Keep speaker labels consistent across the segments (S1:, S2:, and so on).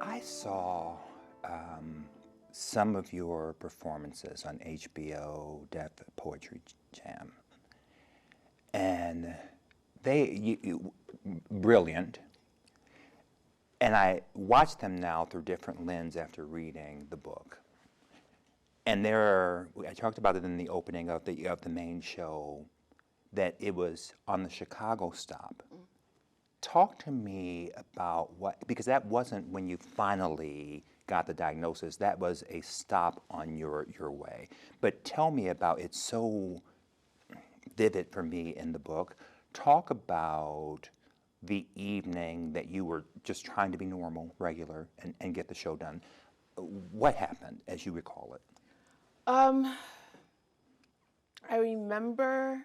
S1: I saw some of your performances on HBO Deaf Poetry Jam, and brilliant. And I watch them now through different lens after reading the book. And I talked about it in the opening of the main show, that it was on the Chicago stop. Talk to me about because that wasn't when you finally got the diagnosis, that was a stop on your way. But tell me about, it's so vivid for me in the book. Talk about the evening that you were just trying to be normal, regular, and get the show done. What happened, as you recall it?
S2: I remember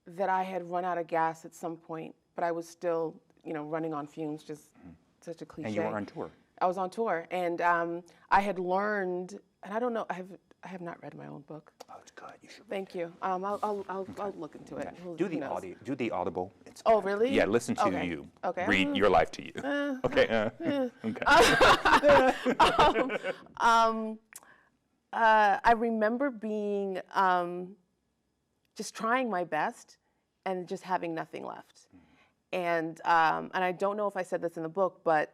S2: that I had run out of gas at some point, but I was still, running on fumes, just such a cliche.
S1: And you were on tour.
S2: I was on tour, and I had learned, and I don't know, I have not read my own book.
S1: Oh, it's good. You should.
S2: Thank you. I'll look into it.
S1: Okay. Do the audible. It's
S2: Oh,
S1: good.
S2: really?
S1: Yeah, listen to you.
S2: Okay.
S1: Read your life to you. Okay.
S2: I remember being just trying my best and just having nothing left. And I don't know if I said this in the book, but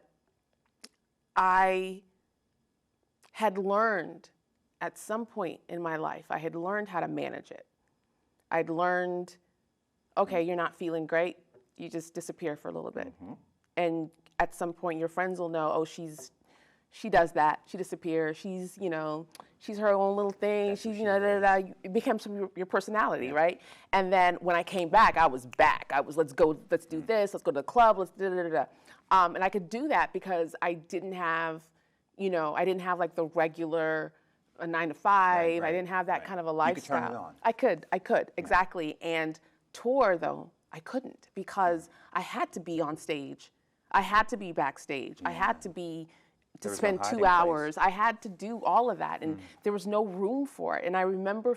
S2: I had learned at some point in my life, I had learned how to manage it. I'd learned, okay, you're not feeling great, you just disappear for a little bit. And at some point your friends will know, oh, she does that, she disappears, she's her own little thing, it becomes your personality, right? And then when I came back, I was back. Let's do this, let's go to the club, let's da-da-da-da. And I could do that because I didn't have, like the regular 9 to 5. I didn't have that kind of a lifestyle.
S1: You could turn it on.
S2: I could, exactly. And tour, though, I couldn't, because I had to be on stage. I had to be backstage. I had to spend 2 hours. I had to do all of that, and there was no room for it. And I remember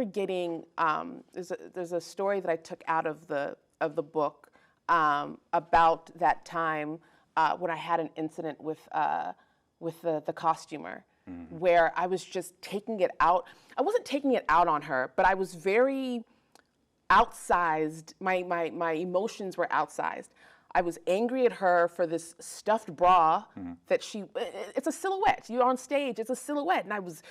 S2: getting, there's a story that I took out of the book about that time when I had an incident with the costumer, where I was just taking it out. I wasn't taking it out on her, but I was very outsized. My emotions were outsized. I was angry at her for this stuffed bra that it's a silhouette. You're on stage, it's a silhouette. And I was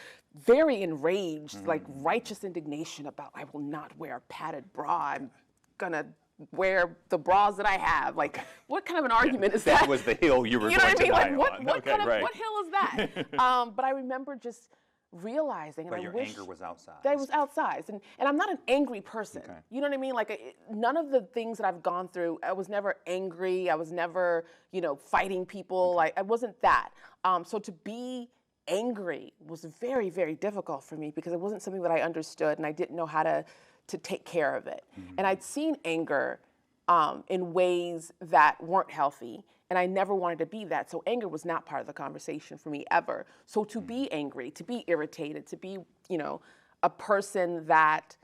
S2: very enraged, like righteous indignation about, I will not wear a padded bra. I'm gonna wear the bras that I have. Like, what kind of an argument is that?
S1: That was the hill you were going to die on.
S2: What hill is that? But I remember just realizing,
S1: but
S2: and
S1: your anger was outside.
S2: That was outsized, and I'm not an angry person. You know what I mean? Like, none of the things that I've gone through, I was never angry. I was never, fighting people. Like, I wasn't that. So to be angry was very, very difficult for me, because it wasn't something that I understood, and I didn't know how to take care of it. And I'd seen anger in ways that weren't healthy, and I never wanted to be that. So anger was not part of the conversation for me ever. So to be angry, to be irritated, to be, a person that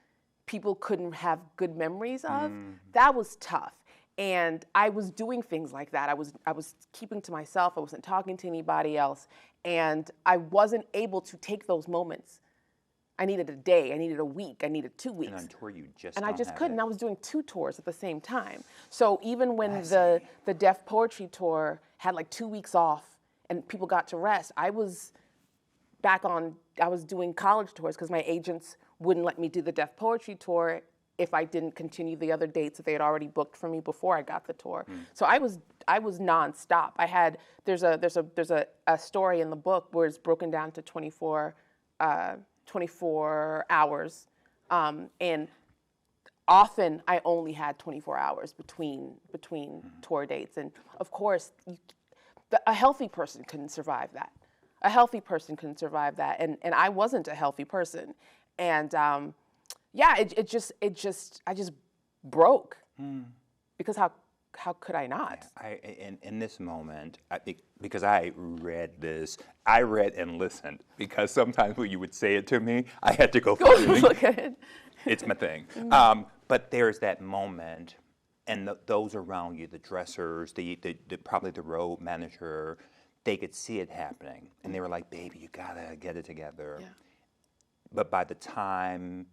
S2: people couldn't have good memories of, that was tough. And I was doing things like that. I was keeping to myself. I wasn't talking to anybody else. And I wasn't able to take those moments. I needed a day, I needed a week, I needed 2 weeks.
S1: And on tour you just
S2: And I just couldn't.
S1: It.
S2: I was doing 2 tours at the same time. So even when the Deaf Poetry Tour had like 2 weeks off and people got to rest, I was doing college tours, because my agents wouldn't let me do the Deaf Poetry Tour if I didn't continue the other dates that they had already booked for me before I got the tour. So I was nonstop. There's a story in the book where it's broken down to 24 hours, and often I only had 24 hours between tour dates. And of course, a healthy person couldn't survive that. A healthy person couldn't survive that, and I wasn't a healthy person. And I just broke, because how how could I not?
S1: In this moment, because I read this, I read and listened, because sometimes when you would say it to me, I had to go
S2: Look at it.
S1: It's my thing. But there's that moment, and those around you, the dressers, probably the road manager, they could see it happening, and they were like, "Baby, you gotta get it together."
S2: Yeah.
S1: But by the time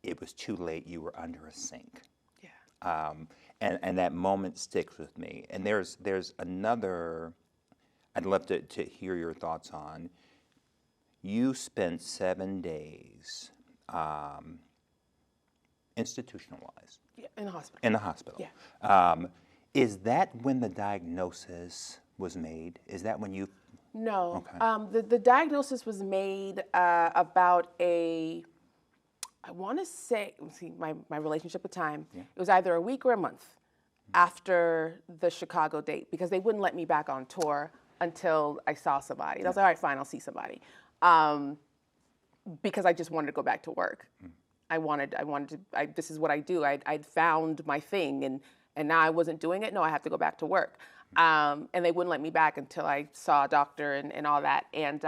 S1: it was too late, you were under a sink.
S2: Yeah.
S1: And that moment sticks with me. And there's another, I'd love to hear your thoughts on. You spent 7 days institutionalized.
S2: Yeah, in the hospital.
S1: In the hospital.
S2: Yeah.
S1: Is that when the diagnosis was made? Is that when you?
S2: No.
S1: Okay.
S2: The diagnosis was made about I want to say, see, my relationship with time, it was either a week or a month after the Chicago date, because they wouldn't let me back on tour until I saw somebody. And I was like, all right, fine, I'll see somebody. Because I just wanted to go back to work. This is what I do. I'd found my thing, and now I wasn't doing it. No, I have to go back to work. And they wouldn't let me back until I saw a doctor and all that. And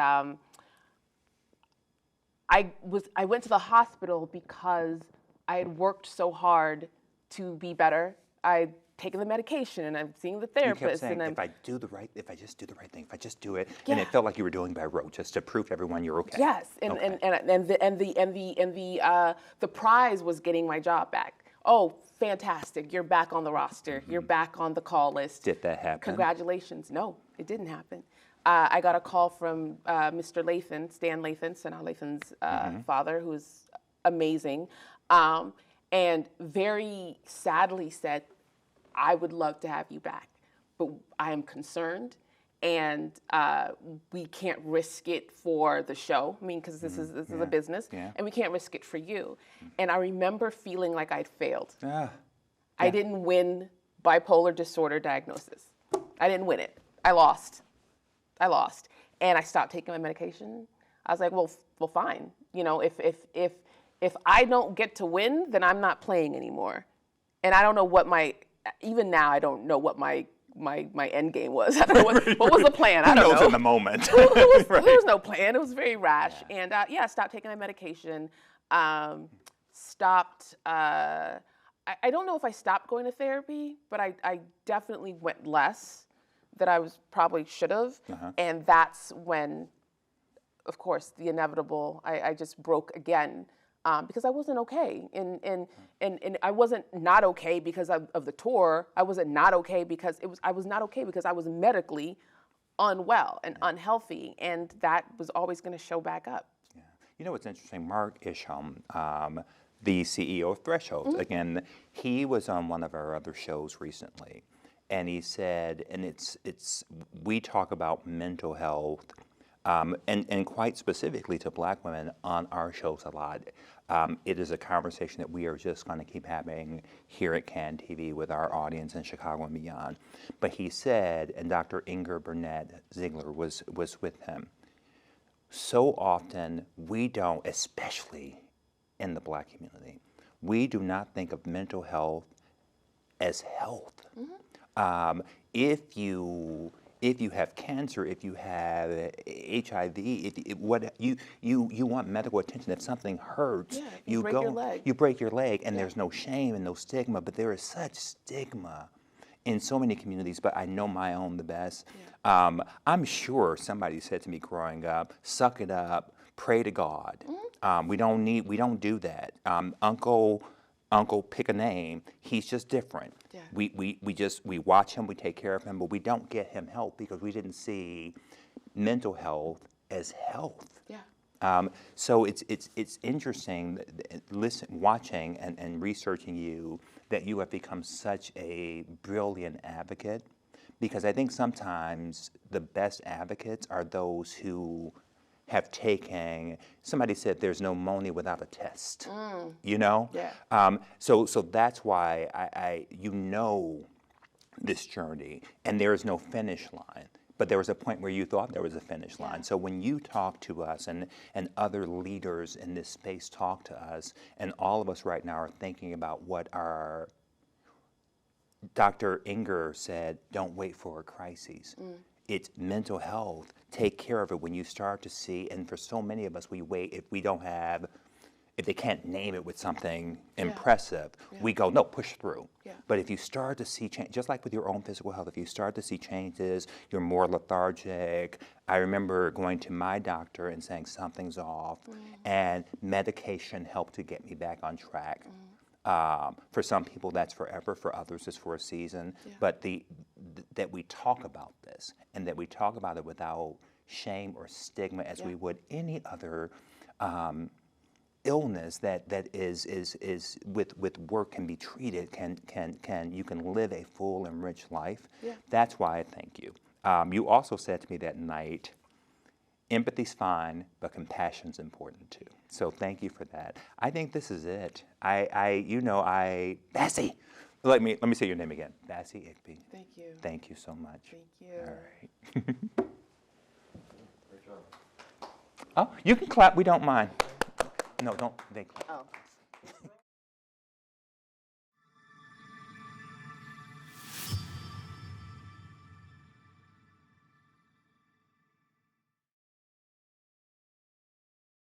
S2: I went to the hospital because I had worked so hard to be better. I'd taken the medication, and I'm seeing the therapist.
S1: You kept saying, if I just do the right thing, if I just do it, and it felt like you were doing by rote, just to prove to everyone you're okay.
S2: Yes, and the prize was getting my job back. Oh, fantastic! You're back on the roster. You're back on the call list.
S1: Did that happen?
S2: Congratulations. No, it didn't happen. I got a call from Mr. Lathan, Stan Lathan, Sanaa Lathan's father, who's amazing, and very sadly said, "I would love to have you back, but I am concerned, and we can't risk it for the show. I mean, because this is a business, and we can't risk it for you." And I remember feeling like I'd failed. I didn't win bipolar disorder diagnosis. I didn't win it. I lost, and I stopped taking my medication. I was like, well, fine. You know, if I don't get to win, then I'm not playing anymore. And I don't know what even now I don't know what my end game was. I don't know what was the plan. I don't know.
S1: Who knows in the moment?
S2: There was no plan. It was very rash. And I stopped taking my medication. Stopped. I don't know if I stopped going to therapy, but I definitely went less than I probably should have. And that's when, of course, the inevitable. I just broke again. Because I wasn't okay, and I wasn't not okay because of the tour. I wasn't not okay because I was not okay because I was medically unwell and unhealthy, and that was always going to show back up.
S1: Yeah. You know what's interesting? Mark Isham, the CEO of Threshold, again, he was on one of our other shows recently, and he said, and we talk about mental health. And quite specifically to Black women on our shows a lot. It is a conversation that we are just going to keep having here at CAN TV with our audience in Chicago and beyond. But he said, and Dr. Inger Burnett Ziegler was with him, so often we don't, especially in the Black community, we do not think of mental health as health. If you have cancer, if you have HIV, you want medical attention. If something hurts,
S2: you break your leg.
S1: You break your leg, and there's no shame and no stigma. But there is such stigma in so many communities. But I know my own the best. I'm sure somebody said to me growing up, "Suck it up, pray to God." We don't do that. Uncle, pick a name. He's just different. Yeah. We watch him, we take care of him, but we don't get him help because we didn't see mental health as health. Yeah. So it's interesting, watching and researching you, that you have become such a brilliant advocate, because I think sometimes the best advocates are those who have taken, somebody said there's no money without a test, you know? Yeah. So that's why I this journey, and there is no finish line, but there was a point where you thought there was a finish line. So when you talk to us and other leaders in this space talk to us, and all of us right now are thinking about what our Dr. Inger said, don't wait for a crisis. It's mental health. Take care of it when you start to see, and for so many of us, we wait if they can't name it with something impressive, we go, no, push through.
S2: Yeah.
S1: But if you start to see change, just like with your own physical health, if you start to see changes, you're more lethargic. I remember going to my doctor and saying something's off, and medication helped to get me back on track. For some people, that's forever. For others, it's for a season.
S2: Yeah.
S1: But that we talk about this, and that we talk about it without shame or stigma, as we would any other illness that is with work can be treated, you can live a full and rich life.
S2: Yeah.
S1: That's why I thank you. You also said to me that night, empathy's fine, but compassion's important too. So thank you for that. I think this is it. Bassey. Let me say your name again. Bassey Ikpi.
S2: Thank you.
S1: Thank you so much.
S2: Thank you.
S1: All right. Oh, you can clap. We don't mind. No, don't. They clap.
S2: Oh.